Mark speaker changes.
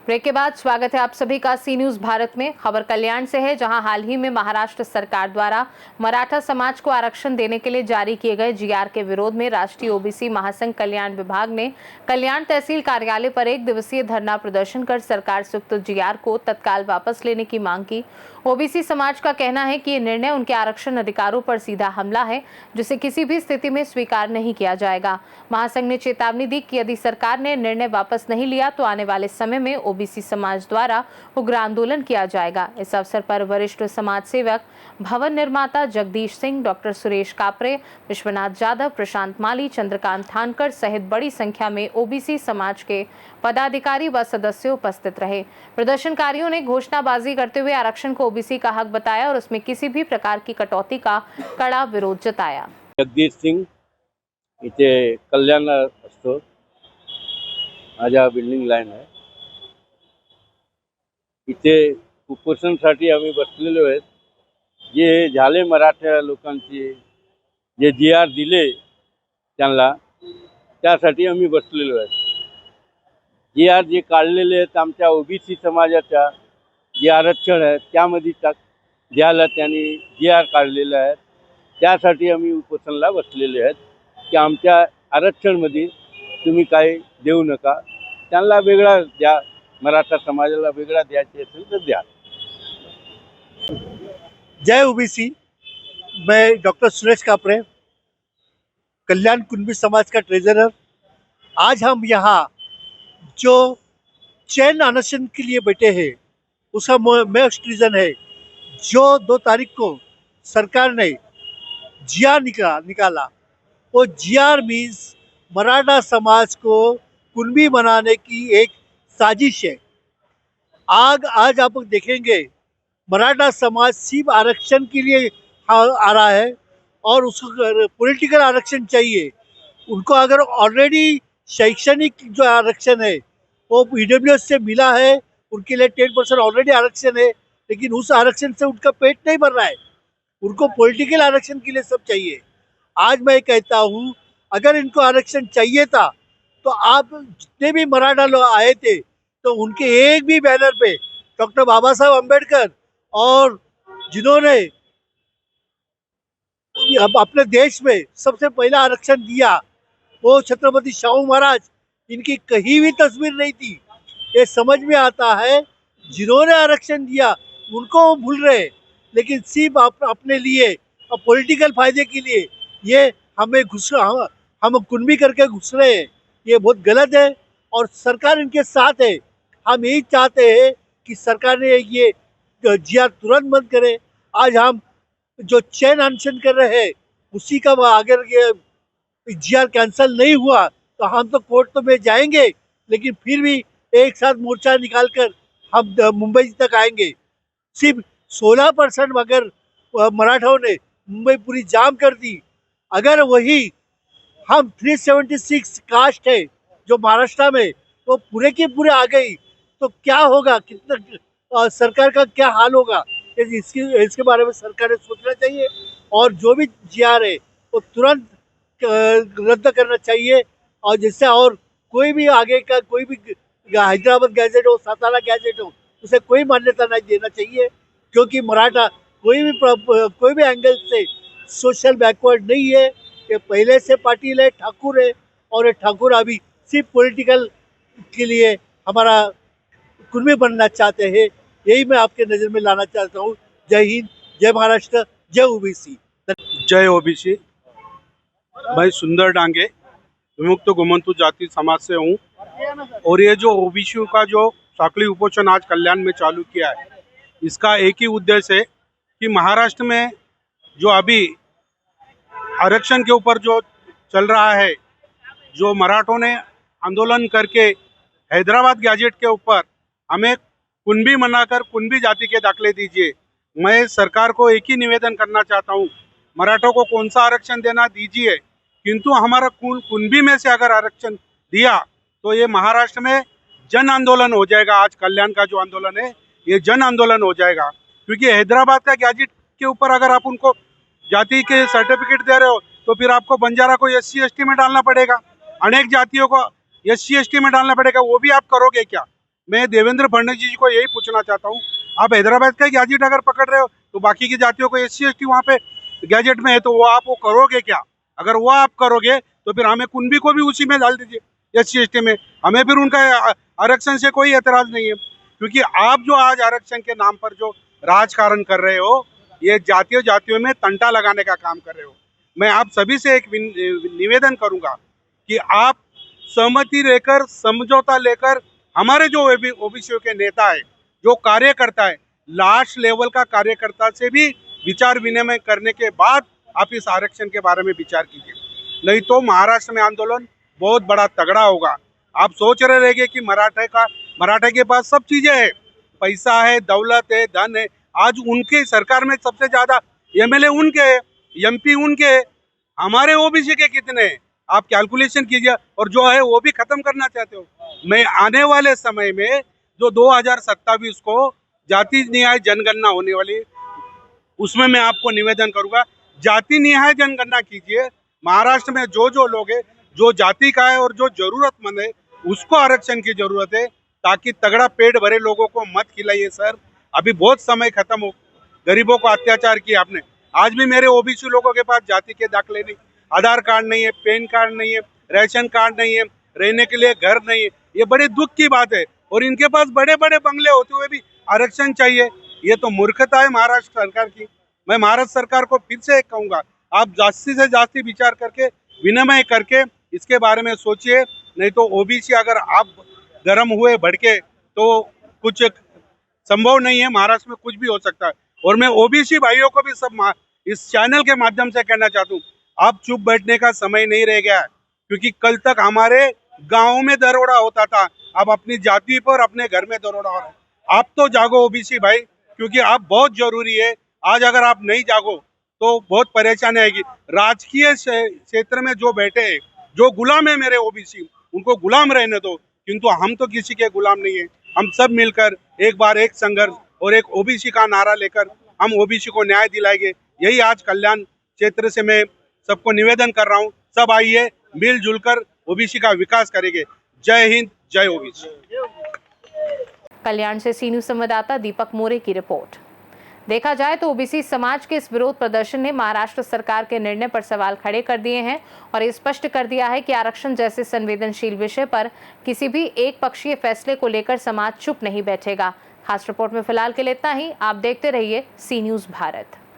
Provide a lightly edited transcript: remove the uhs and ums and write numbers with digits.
Speaker 1: Break के बाद स्वागत है आप सभी का सी न्यूज भारत में। खबर कल्याण से है, जहां हाल ही में महाराष्ट्र सरकार द्वारा मराठा समाज को आरक्षण देने के लिए जारी किए गए जीआर के विरोध में राष्ट्रीय ओबीसी महासंघ कल्याण विभाग ने कल्याण तहसील कार्यालय पर 1 दिवसीय धरना प्रदर्शन कर सरकार से उक्त जीआर को तत्काल वापस लेने की मांग की। ओबीसी समाज का कहना है कि ये निर्णय उनके आरक्षण अधिकारों पर सीधा हमला है, जिसे किसी भी स्थिति में स्वीकार नहीं किया जाएगा। महासंघ ने चेतावनी दी कि यदि सरकार ने निर्णय वापस नहीं लिया तो आने वाले समय में ओबीसी समाज द्वारा उग्र आंदोलन किया जाएगा। इस अवसर पर वरिष्ठ समाज सेवक, भवन निर्माता जगदीश सिंह, डॉक्टर सुरेश कापरे, विश्वनाथ जाधव, प्रशांत माली, चंद्रकांत थानकर सहित बड़ी संख्या में ओबीसी समाज के पदाधिकारी व सदस्य उपस्थित रहे। प्रदर्शनकारियों ने घोषणाबाजी करते हुए आरक्षण को ओबीसी का हक बताया और उसमें किसी भी प्रकार की कटौती का कड़ा विरोध जताया।
Speaker 2: जगदीश सिंग इथे कल्याण असतो, माझ्या बिल्डिंग लाईन आहे। इथे उपोषणासाठी आम्ही बसलेलो आहेत। जे झाले मराठा लोकांचे जे जीआर दिले त्यांना, त्यासाठी आम्ही बसलेलो आहेत। जीआर जे काढलेले आहेत आमच्या ओबीसी समाजाच्या जे आरक्षण आहे त्यामध्ये द्यायला त्यांनी जीआर काढलेले आहेत। त्यासाठी आम्ही उपोषणाला बसलेले आहेत की आमच्या आरक्षणमध्ये तुम्ही काही देऊ नका, त्यांना वेगळा द्या, मराठा समाजाला वेगळा द्यायचे असेल तर द्या।
Speaker 3: जय ओबीसी। मैं डॉक्टर सुरेश कापरे, कल्याण कुंभी समाज का ट्रेजरर। आज हम यहाँ जो चैन अनशन के लिए बैठे हैं उसका मोस्ट रीज़न है, जो 2 तारीख को सरकार ने जीआर निकाला। वो जीआर मीन्स मराठा समाज को कुंभी बनाने की एक साजिश है। आज आप देखेंगे मराठा समाज सिर्फ आरक्षण के लिए आ रहा है और उसको पॉलिटिकल आरक्षण चाहिए। उनको अगर ऑलरेडी शैक्षणिक जो आरक्षण है वो ईडब्ल्यूएस से मिला है, उनके लिए 10% ऑलरेडी आरक्षण है, लेकिन उस आरक्षण से उनका पेट नहीं भर रहा है। उनको पॉलिटिकल आरक्षण के लिए सब चाहिए। आज मैं कहता हूँ, अगर इनको आरक्षण चाहिए था तो आप जितने भी मराठा लोग आए थे तो उनके एक भी बैनर पे डॉक्टर बाबा साहब अम्बेडकर और जिन्होंने अपने देश में सबसे पहला आरक्षण दिया वो छत्रपति शाहू महाराज, इनकी कहीं भी तस्वीर नहीं थी। ये समझ में आता है जिन्होंने आरक्षण दिया उनको वो भूल रहे, लेकिन सिर्फ अपने लिए और पॉलिटिकल फायदे के लिए ये हम कुंभी करके घुस रहे हैं। ये बहुत गलत है और सरकार इनके साथ है। हम यही चाहते हैं कि सरकार ने ये जीआर तुरंत बंद करे। आज हम जो चैन अनशन कर रहे हैं उसी का अगर ये जीआर कैंसिल नहीं हुआ तो हम तो कोर्ट में जाएंगे, लेकिन फिर भी एक साथ मोर्चा निकालकर हम मुंबई तक आएंगे। सिर्फ 16% अगर मराठाओं ने मुंबई पूरी जाम कर दी, अगर वही हम 376 कास्ट है जो महाराष्ट्र में वो पूरे के पूरे आ गई तो क्या होगा, कितना सरकार का क्या हाल होगा। इसके बारे में सरकार ने सोचना चाहिए और जो भी जीआर है वो तुरंत रद्द करना चाहिए। और जिससे और कोई भी आगे का कोई भी हैदराबाद गैजेट हो, सातारा गैजेट हो, उसे कोई मान्यता नहीं देना चाहिए, क्योंकि मराठा कोई भी एंगल से सोशल बैकवर्ड नहीं है। ये पहले से पाटिल है, ठाकुर है, और ये ठाकुर अभी सिर्फ पॉलिटिकल के लिए हमारा कुंभी बनना चाहते हैं। यही मैं आपके नज़र में लाना चाहता हूँ। जय हिंद, जय महाराष्ट्र, जय ओबीसी।
Speaker 4: जय ओबीसी। मैं सुंदर डांगे विमुक्त गोमंतु जाति समाज से हूँ, और ये जो ओबीसी का जो साकली उपोषण आज कल्याण में चालू किया है, इसका एक ही उद्देश्य है कि महाराष्ट्र में जो अभी आरक्षण के ऊपर जो चल रहा है, जो मराठों ने आंदोलन करके हैदराबाद गैजेट के ऊपर हमें कुंभी बनाकर कुंभी जाति के दाखले दीजिए। मैं सरकार को एक ही निवेदन करना चाहता हूँ, मराठों को कौन सा आरक्षण देना दीजिए, किंतु हमारा कुंभी में से अगर आरक्षण दिया तो ये महाराष्ट्र में जन आंदोलन हो जाएगा। आज कल्याण का जो आंदोलन है ये जन आंदोलन हो जाएगा, क्योंकि हैदराबाद का गैजेट के ऊपर अगर आप उनको जाति के सर्टिफिकेट दे रहे हो तो फिर आपको बंजारा को SC/ST में डालना पड़ेगा, अनेक जातियों को SC/ST में डालना पड़ेगा, वो भी आप करोगे क्या? मैं देवेंद्र फडणवीस जी को यही पूछना चाहता हूँ, आप हैदराबाद का गैजेट अगर पकड़ रहे हो तो बाकी की जातियों को SC/ST वहाँ पे गैजेट में है, तो वो आप वो करोगे क्या? अगर वो आप करोगे तो फिर हमें कुणबी को भी उसी में डाल दीजिए SC/ST में, हमें फिर उनका आरक्षण से कोई एतराज नहीं है। क्योंकि आप जो आज आरक्षण के नाम पर जो राजकारण कर रहे हो, ये जातियों में तंटा लगाने का काम कर रहे हो। मैं आप सभी से एक निवेदन करूंगा कि आप सहमति लेकर, समझौता लेकर, हमारे जो ओबीसी के नेता है, जो कार्यकर्ता है, लास्ट लेवल का कार्यकर्ता से भी विचार विनिमय करने के बाद आप इस आरक्षण के बारे में विचार कीजिए, नहीं तो महाराष्ट्र में आंदोलन बहुत बड़ा तगड़ा होगा। आप सोच रहे रहेंगे कि मराठा के पास सब चीजें है, पैसा है, दौलत है, धन है। आज उनके सरकार में सबसे ज्यादा MLA उनके है, MP उनके है, हमारे ओबीसी के कितने हैं? आप कैलकुलेशन कीजिए, और जो है वो भी खत्म करना चाहते हो। मैं आने वाले समय में जो 2027 को जाति न्याय जनगणना होने वाली, उसमें मैं आपको निवेदन करूंगा, जाति न्याय जनगणना कीजिए। महाराष्ट्र में जो लोग है, जो जाति का है और जो जरूरतमंद है, उसको आरक्षण की जरूरत है, ताकि तगड़ा पेट भरे लोगों को मत खिलाइए सर। अभी बहुत समय खत्म हो, गरीबों को अत्याचार किया आपने। आज भी मेरे ओबीसी लोगों के पास जाति के दाखिले नहीं, आधार कार्ड नहीं है, पैन कार्ड नहीं है, रेशन कार्ड नहीं है, रहने के लिए घर नहीं है। ये बड़े दुख की बात है, और इनके पास बड़े बड़े बंगले होते हुए भी आरक्षण चाहिए। ये तो मूर्खता है महाराष्ट्र सरकार की। मैं महाराष्ट्र सरकार को फिर से कहूंगा, आप जास्ती से जास्ती विचार करके, विनिमय करके इसके बारे में सोचिए, नहीं तो ओबीसी अगर आप गर्म हुए, भड़के, तो कुछ संभव नहीं है। महाराष्ट्र में कुछ भी हो सकता है। और मैं ओबीसी भाइयों को भी सब इस चैनल के माध्यम से कहना चाहता हूँ, आप चुप बैठने का समय नहीं रह गया है, क्योंकि कल तक हमारे गाँव में दरोड़ा होता था, अब अपनी जाति पर, अपने घर में दरोड़ा हो रहा है। आप तो जागो ओबीसी भाई, क्योंकि आप बहुत जरूरी है। आज अगर आप नहीं जागो तो बहुत परेशानी आएगी। राजकीय क्षेत्र में जो बैठे हैं, जो गुलाम है मेरे ओबीसी, उनको गुलाम रहने दो, किंतु हम तो किसी के गुलाम नहीं है। हम सब मिलकर एक बार एक संघर्ष और एक ओबीसी का नारा लेकर हम ओबीसी को न्याय दिलाएंगे। यही आज कल्याण क्षेत्र से मैं सबको निवेदन कर रहा हूँ, सब आइए, मिलजुल कर ओबीसी का विकास करेंगे। जय हिंद, जय ओबीसी।
Speaker 1: कल्याण से सी न्यूज संवाददाता दीपक मोरे की रिपोर्ट। देखा जाए तो ओबीसी समाज के इस विरोध प्रदर्शन ने महाराष्ट्र सरकार के निर्णय पर सवाल खड़े कर दिए हैं और ये स्पष्ट कर दिया है कि आरक्षण जैसे संवेदनशील विषय पर किसी भी एक पक्षीय फैसले को लेकर समाज चुप नहीं बैठेगा। खास रिपोर्ट में फिलहाल के लिए इतना ही। आप देखते रहिए सी न्यूज भारत।